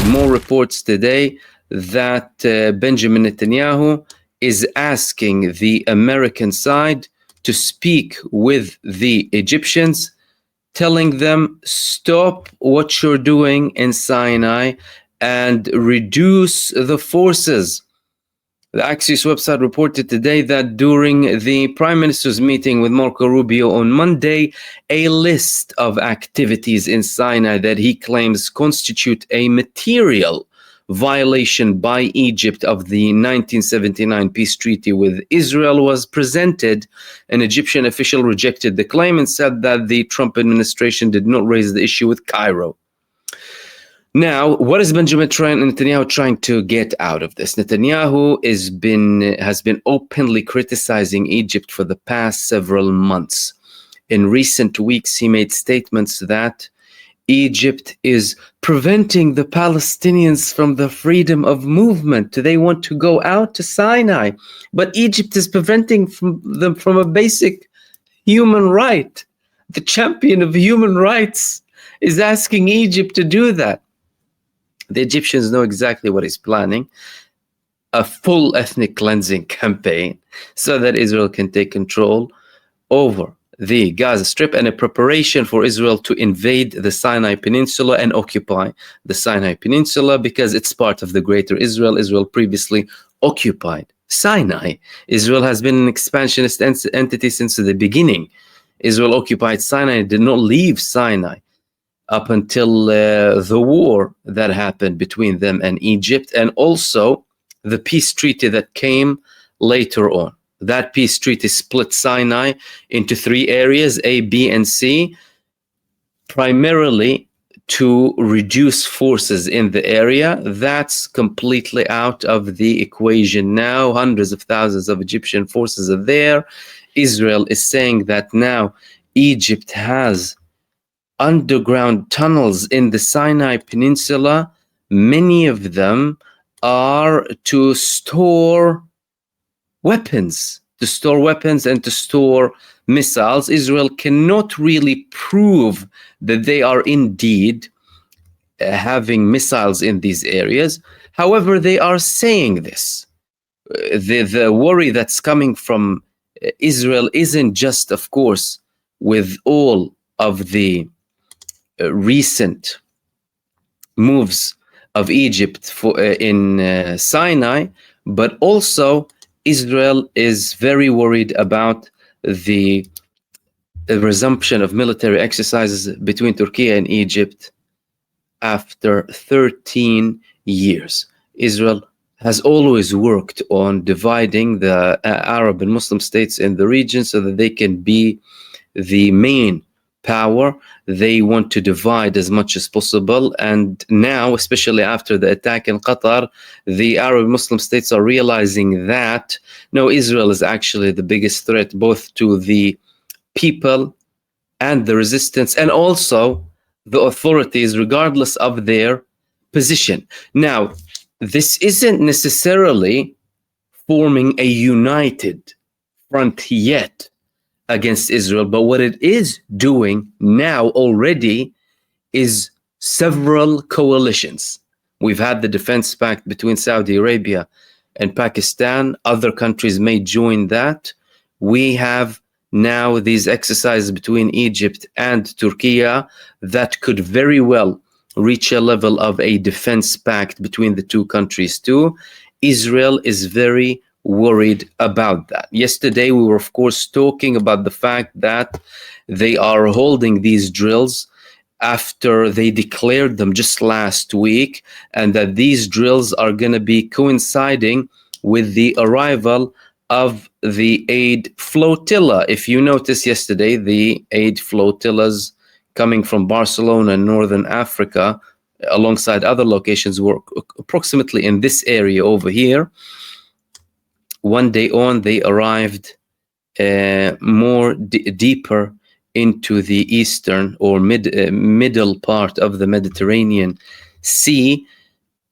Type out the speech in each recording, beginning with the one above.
more reports today that Benjamin Netanyahu is asking the American side to speak with the Egyptians, telling them, stop what you're doing in Sinai and reduce the forces. The Axios website reported today that during the Prime Minister's meeting with Marco Rubio on Monday, a list of activities in Sinai that he claims constitute a material violation by Egypt of the 1979 peace treaty with Israel was presented. An Egyptian official rejected the claim and said that the Trump administration did not raise the issue with Cairo. Now, what is Benjamin Netanyahu trying to get out of this? Netanyahu has been openly criticizing Egypt for the past several months. In recent weeks, he made statements that Egypt is preventing the Palestinians from the freedom of movement. They want to go out to Sinai, but Egypt is preventing them from a basic human right. The champion of human rights is asking Egypt to do that. The Egyptians know exactly what he's planning: a full ethnic cleansing campaign so that Israel can take control over the Gaza Strip, and a preparation for Israel to invade the Sinai Peninsula and occupy the Sinai Peninsula because it's part of the greater Israel. Israel previously occupied Sinai. Israel has been an expansionist entity since the beginning. Israel occupied Sinai and did not leave Sinai up until the war that happened between them and Egypt, and also the peace treaty that came later on. That peace treaty split Sinai into three areas, A, B, and C, primarily to reduce forces in the area. That's completely out of the equation now. Hundreds of thousands of Egyptian forces are there. Israel is saying that now Egypt has underground tunnels in the Sinai Peninsula. Many of them are to store weapons and to store missiles. Israel cannot really prove that they are indeed having missiles in these areas. However, they are saying this. The worry that's coming from Israel isn't just, of course, with all of the recent moves of Egypt in Sinai, but also Israel is very worried about the resumption of military exercises between Turkey and Egypt after 13 years. Israel has always worked on dividing the Arab and Muslim states in the region so that they can be the main power. They want to divide as much as possible, and now, especially after the attack in Qatar, the Arab Muslim states are realizing that no, Israel is actually the biggest threat both to the people and the resistance and also the authorities, regardless of their position. Now, this isn't necessarily forming a united front yet against Israel, but what it is doing now already is several coalitions. We've had the defense pact between Saudi Arabia and Pakistan. Other countries may join that. We have now these exercises between Egypt and Turkey that could very well reach a level of a defense pact between the two countries too. Israel is very worried about that. Yesterday, we were, of course, talking about the fact that they are holding these drills after they declared them just last week, and that these drills are going to be coinciding with the arrival of the aid flotilla. If you notice yesterday, the aid flotillas coming from Barcelona and Northern Africa, alongside other locations, were approximately in this area over here. One day on, they arrived more deeper into the eastern or middle part of the Mediterranean Sea.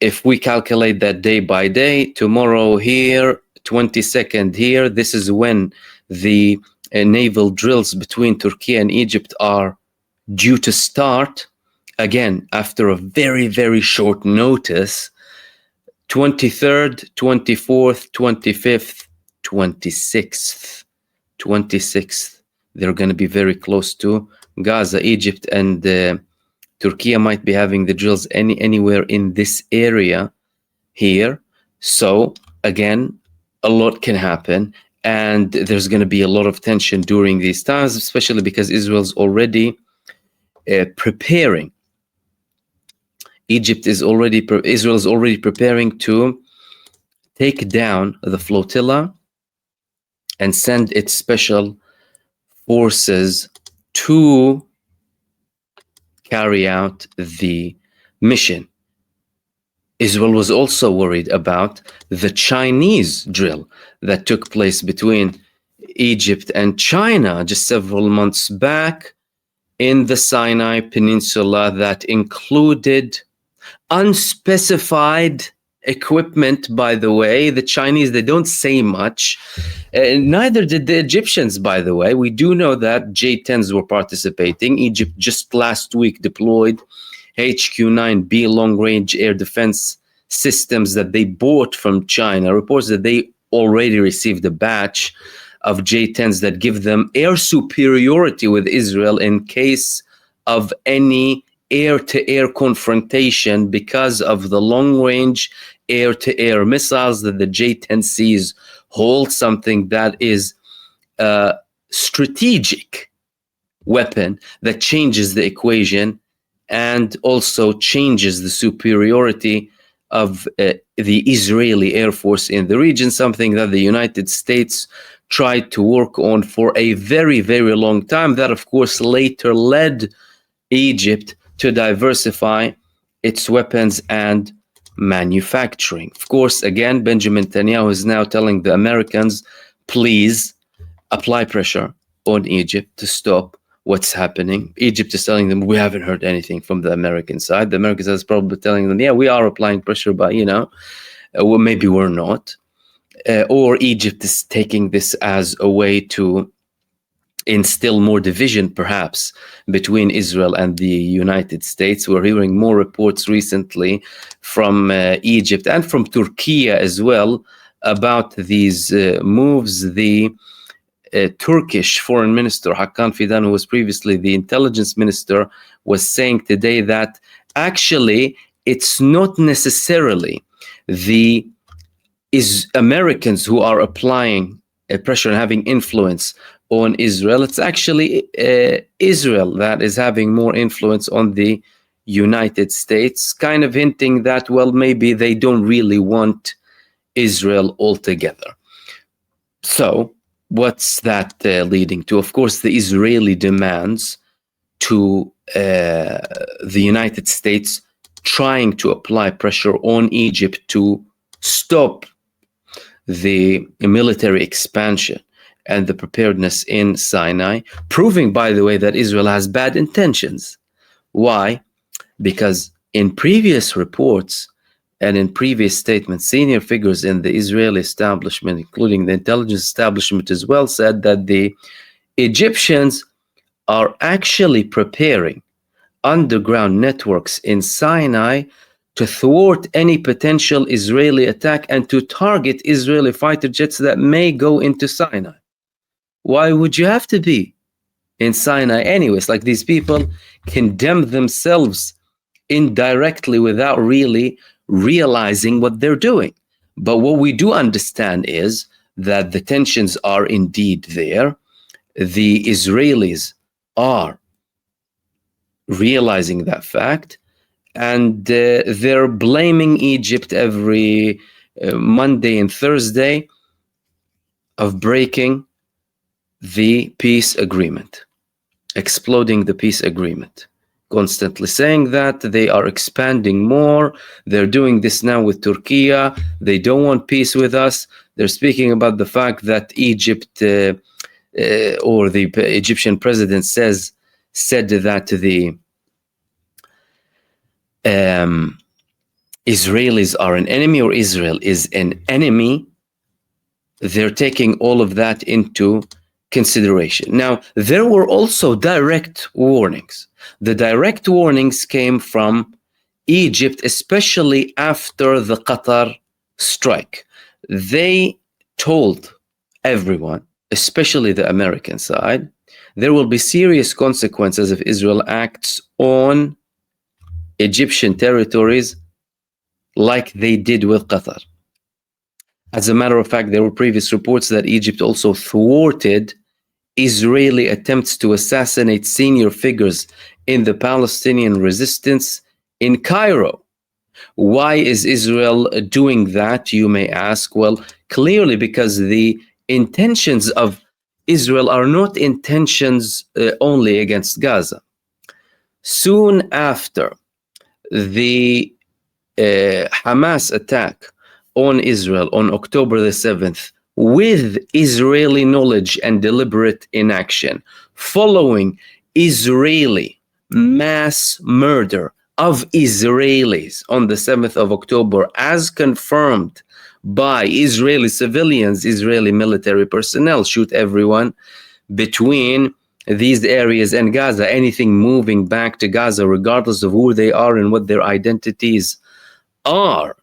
If we calculate that day by day, tomorrow here, 22nd here, this is when the naval drills between Turkey and Egypt are due to start. again, after a very, very short notice, 23rd, 24th, 25th, 26th, they're going to be very close to Gaza. Egypt and Turkey might be having the drills anywhere in this area here. So again, a lot can happen, and there's going to be a lot of tension during these times, especially because Israel's already preparing. Israel is already preparing to take down the flotilla and send its special forces to carry out the mission. Israel was also worried about the Chinese drill that took place between Egypt and China just several months back in the Sinai Peninsula that included unspecified equipment. By the way, the Chinese, they don't say much. Neither did the Egyptians, by the way. We do know that J-10s were participating. Egypt just last week deployed HQ-9B long-range air defense systems that they bought from China. Reports that they already received a batch of J-10s that give them air superiority with Israel in case of any air-to-air confrontation because of the long-range air-to-air missiles that the J-10Cs hold, something that is a strategic weapon that changes the equation and also changes the superiority of the Israeli Air Force in the region, something that the United States tried to work on for a very, very long time. That, of course, later led Egypt to diversify its weapons and manufacturing. Of course, again, Benjamin Netanyahu is now telling the Americans, please apply pressure on Egypt to stop what's happening. Egypt is telling them, we haven't heard anything from the American side. The American side is probably telling them, yeah, we are applying pressure, but, well, maybe we're not. Or Egypt is taking this as a way to instill more division, perhaps, between Israel and the United States. We're hearing more reports recently from Egypt and from Turkey as well about these moves. The Turkish foreign minister, Hakan Fidan, who was previously the intelligence minister, was saying today that actually it's not necessarily the Americans who are applying pressure and having influence on Israel. It's actually Israel that is having more influence on the United States, kind of hinting that, well, maybe they don't really want Israel altogether. So what's that leading to? Of course, the Israeli demands to the United States trying to apply pressure on Egypt to stop the military expansion and the preparedness in Sinai, proving, by the way, that Israel has bad intentions. Why? Because in previous reports and in previous statements, senior figures in the Israeli establishment, including the intelligence establishment as well, said that the Egyptians are actually preparing underground networks in Sinai to thwart any potential Israeli attack and to target Israeli fighter jets that may go into Sinai. Why would you have to be in Sinai anyways? Like, these people condemn themselves indirectly without really realizing what they're doing. But what we do understand is that the tensions are indeed there. The Israelis are realizing that fact, and they're blaming Egypt every Monday and Thursday of breaking the peace agreement, exploding the peace agreement, constantly saying that they are expanding more. They're doing this now with Turkey. They don't want peace with us. They're speaking about the fact that Egypt or the Egyptian president said that the Israelis are an enemy, or Israel is an enemy. They're taking all of that into consideration. Now, there were also direct warnings. The direct warnings came from Egypt, especially after the Qatar strike. They told everyone, especially the American side, there will be serious consequences if Israel acts on Egyptian territories like they did with Qatar. As a matter of fact, there were previous reports that Egypt also thwarted Israeli attempts to assassinate senior figures in the Palestinian resistance in Cairo. Why is Israel doing that, you may ask? Well, clearly because the intentions of Israel are not intentions only against Gaza. Soon after the Hamas attack on Israel on October the 7th, with Israeli knowledge and deliberate inaction, following Israeli mass murder of Israelis on the 7th of October, as confirmed by Israeli civilians, Israeli military personnel shoot everyone between these areas and Gaza, anything moving back to Gaza, regardless of who they are and what their identities are.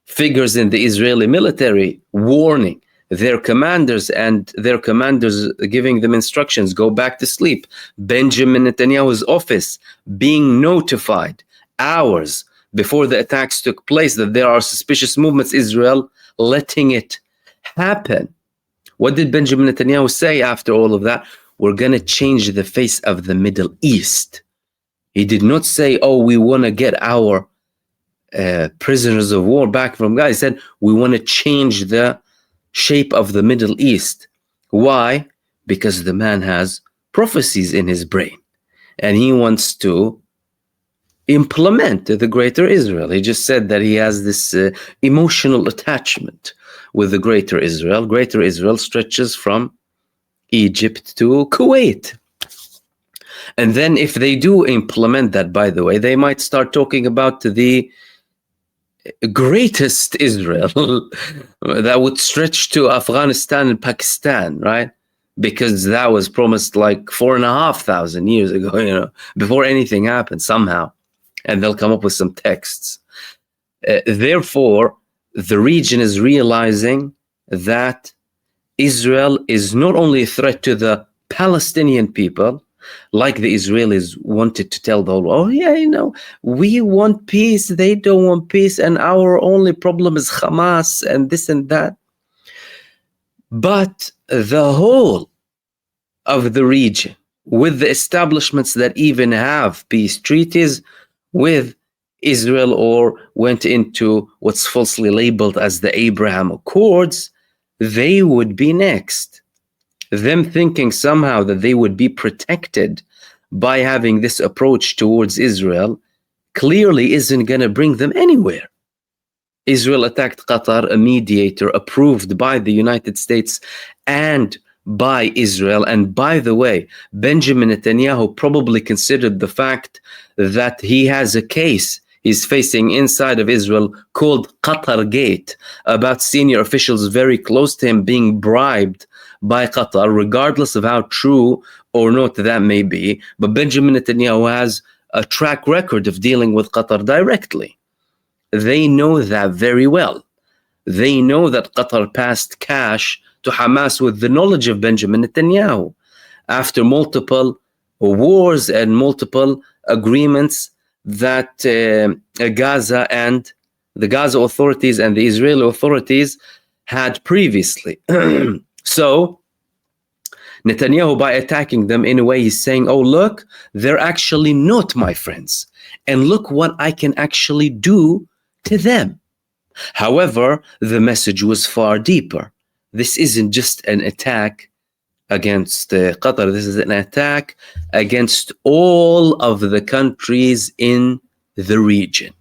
Figures in the Israeli military warning their commanders, and their commanders giving them instructions, go back to sleep. Benjamin Netanyahu's office being notified hours before the attacks took place that there are suspicious movements, Israel letting it happen. What did Benjamin Netanyahu say after all of that? We're going to change the face of the Middle East. He did not say, oh, we want to get our prisoners of war back from Gaza. He said, we want to change the shape of the Middle East. Why? Because the man has prophecies in his brain and he wants to implement the greater Israel. He just said that he has this emotional attachment with the greater Israel. Greater Israel stretches from Egypt to Kuwait. And then if they do implement that, by the way, they might start talking about the greatest Israel that would stretch to Afghanistan and Pakistan, right? Because that was promised like 4,500 years ago, before anything happened somehow. And they'll come up with some texts. Therefore, the region is realizing that Israel is not only a threat to the Palestinian people, like the Israelis wanted to tell the whole world, oh yeah, we want peace, they don't want peace, and our only problem is Hamas and this and that. But the whole of the region, with the establishments that even have peace treaties with Israel or went into what's falsely labeled as the Abraham Accords, they would be next. Them thinking somehow that they would be protected by having this approach towards Israel clearly isn't going to bring them anywhere. Israel attacked Qatar, a mediator approved by the United States and by Israel. And by the way, Benjamin Netanyahu probably considered the fact that he has a case he's facing inside of Israel called Qatar Gate about senior officials very close to him being bribed by Qatar, regardless of how true or not that may be. But Benjamin Netanyahu has a track record of dealing with Qatar directly. They know that very well. They know that Qatar passed cash to Hamas with the knowledge of Benjamin Netanyahu after multiple wars and multiple agreements that Gaza and the Gaza authorities and the Israeli authorities had previously. So Netanyahu, by attacking them in a way, he's saying, oh, look, they're actually not my friends. And look what I can actually do to them. However, the message was far deeper. This isn't just an attack against Qatar. This is an attack against all of the countries in the region.